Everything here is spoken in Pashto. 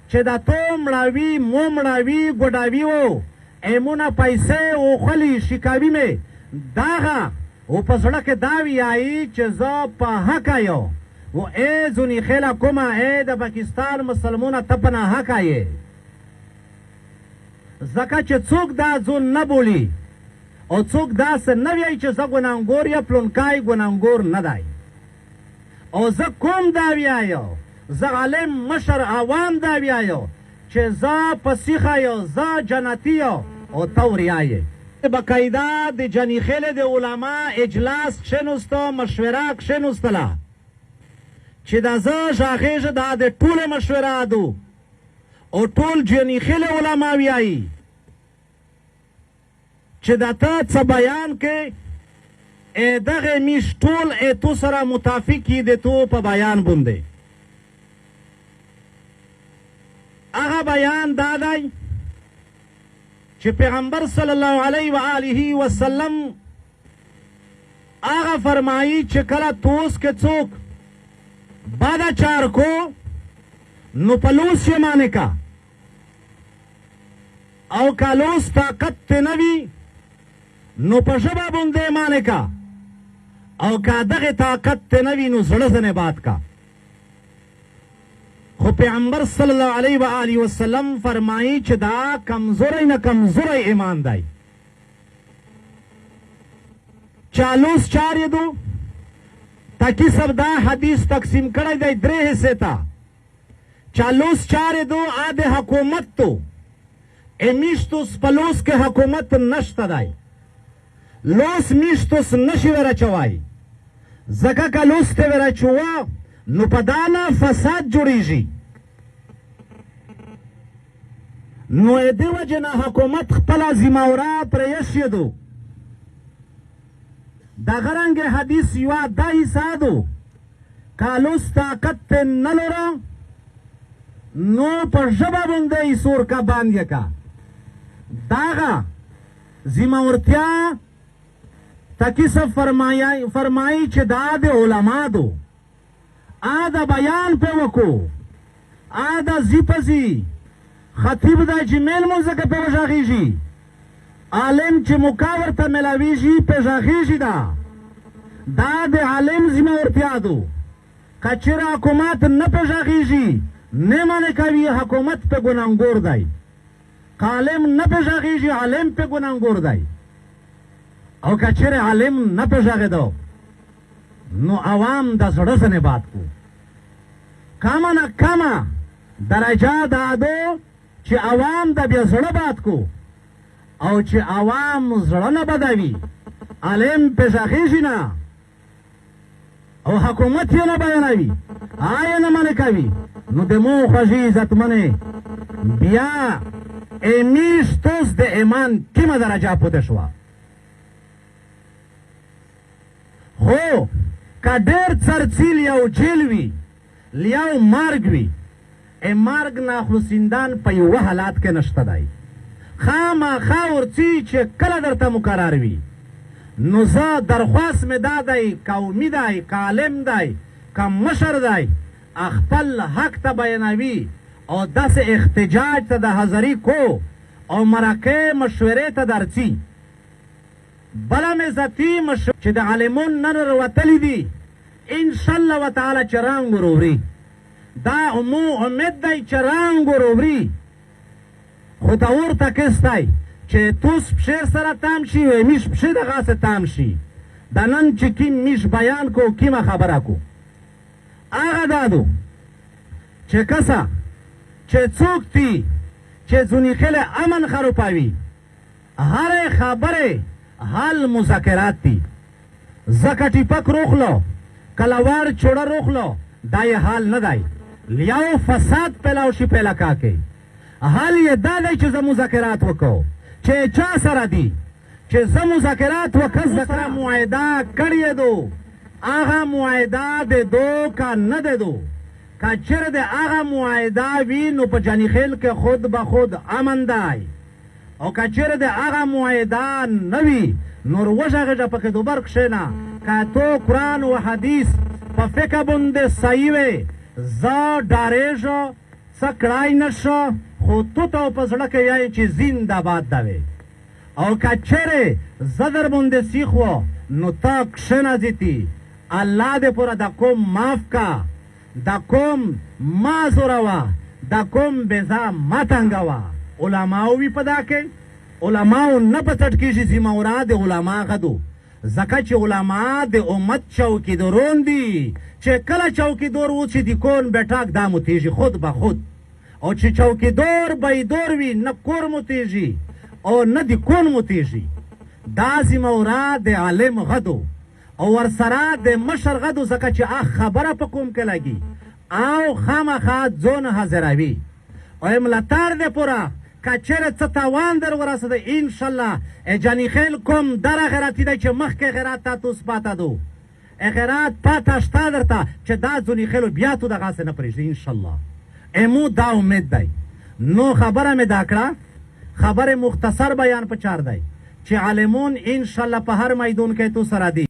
چې د تو مړاوي مو مړاوي ګوډاوي و ایمونه پیسې اوخلي شکاوي مې داغه او په زړه کې دا ویایي چې زه په حقه یو و ای زونی خیله کومه ای د پاکستان مسلمونه ته په ناحقه یې ځکه چې څوک دا ځون نه بولي او څوک داسې نه وایي چې زه ګناهګور یا پلونکای ګناهګور نه دی او زه کوم دا ویایو زه عالم مشر عوام دا ویایو چې زه پسیخه یو زه جنتي یو او ته وریایې بقاعده د جنی خیل د علما اجلاس کښېنوسته مشوره کښېنوستله چې دا زه ژاغېږه دا د ټولې مشوره دو او ټول جنی خیل علما ویایي چې دا ته څه بیان کې دغه میش ټول تو سره متافق یي د تو په بیان باندې هغه بیان دا دی چې پیغمبر صلی الله علیه و آله وسلم هغه فرمایي چې کله توس کې څوک بد چار کو نو پلوس یې مانې کا او کالوس طاقت ته نه وي نو په ژبه باندې مانې کا او که دغه طاقت ته نه وي نو زړه ځنې باد کا خو پیغمبر صلی الله علیه و آله وسلم فرمایي چې دا کمزوری نه کمزوری ایمان دی چالوس چار یې دو تاکي سب دا حدیث تقسیم کړی دی درې حصے ته چالوس چار یې دو آ د حکومت تو امیشتوس پلوس کې حکومت نشته دی لوس میشتوس نشي ورچوای ځکه که لوس ته ورچوه نو په دا نه فساد جوړیږي نو د دې وجې نه حکومت خپله ذمهوره پرېښې دو دغه رنګې حدیث یوه دا حصه دو که لوس طاقت ته نه لره نو په ژبه باندې یې سورکه باندې کا دغه ذمهورتیا تاکي صاحب فرمایي چې دا د علما دو آ دا بیان پہ وکو آ دا زی پزی خطیب دا چی میل موزک پہ وشاخیشی عالم چی مکاور تا ملاویشی پہ شاخیشی دا دے عالم زیمہ ورتیا دو کچر حکومت نا پہ شاخیشی نیمانے کبھی حکومت پہ گناہگور دائی عالم نا پہ شاخیشی عالم پہ گناہگور دائی او کچر عالم نا پہ شاخی دو نو عوام د زړه ځنې بات کو کما نه کما درجه دا دو چې عوام د بیا زړه بات کو او چې عوام زړه نه بدوي عالم پېژاخېږي نه او حکومت یې نه بیانوي آیا نه منې کوي نو د مو خوږي عزتمنې بیا امیشتوس د ایمان کمه درجه پوته شوه خو که ډېر څرڅیل یو جیل وي یو مرګ وي مرګ ناخلصیندان په یوه حالات کې نشته دی خامخا ورځي چې کله درته مقرر وي نو زه درخواست مې دا دی که امید دی که عالم دی که مشر دی خپل حق ته بیانوي او داسې احتجاج ته د حاضري کو او مرکې مشورې ته درځي بله مې ذاتي مشورې چې د عالمون نن وتلي دي انشاءالله وتعالی چې رنګ ورووري دا مو امید دی چې رنګ ورووري خو ته ورته کستی چې توس پښې سره تام شي و میش پښې دغسې تام شي د نن چې کیم میش بیان کو کیمه خبره کو هغه دا دو چې کسه چې څوک دي چې ځونیخېل امن خروپوي هرې خبرې حل مذاکرات دي ځکه ټیپک روخلو کلوار چوڑا روخلو دا یې حال نه دی یو فساد پیلاو شي په علاقه کې حال یې دا دی چې زه مذاکرات وکړو چې چا سره دي چې زه مذاکرات وکړم سره معاهده کړې دو هغه معاهده د دو کا نه د دو که چېرې د هغه معاهده وي نو په جانیخیل کې خود به خود امن دی او که چېرې د هغه معاهده نه وي نور وژغېږه پکې دوبر کښېنه که تو قرآن و حدیث په فکر باندې صحیح وې زه ډارېږم څه کړای نه شو خو تو ته په زړه کې یایې چې زنده‌باد ده وې او که چیرې زه در باندې سیخ و نو ته کښېنځېتي الله دې پوره د کوم معاف کا د کوم ما زوروه د کوم بېځا مه تنګوه علماو وي په دا کې علماو نه په څټ کېږي ذمه د علما غدو ځکه چې علما د امت چوکیداران دي چې کله چوکیدار اوسي د کون بیټاک دا متیږي خود به خود او چې چوکیدار بیدار وي نه کور متیږي او نه د کون متیږي دا ذمه د عالم غدو او ورسره د مشر غدو ځکه چې خبره په کوم کې لګي او خامخا ځون حاضروي او ملاتړ دې پوره که چېرې څه تاوان در ورسېده انشاءالله جاني خیل کوم دره غیرتي دی چې مخکې غیرت تا توس پاته دو غیرت پاته شته درته چې دا ځونی خیلو بیا تو دغسې نه پرېږدي انشاءالله امو دا امید دی نو خبره مې دا کړه خبر مختصر بیان په چار دی چې عالمون انشاءالله په هر میدون کې تو سره دي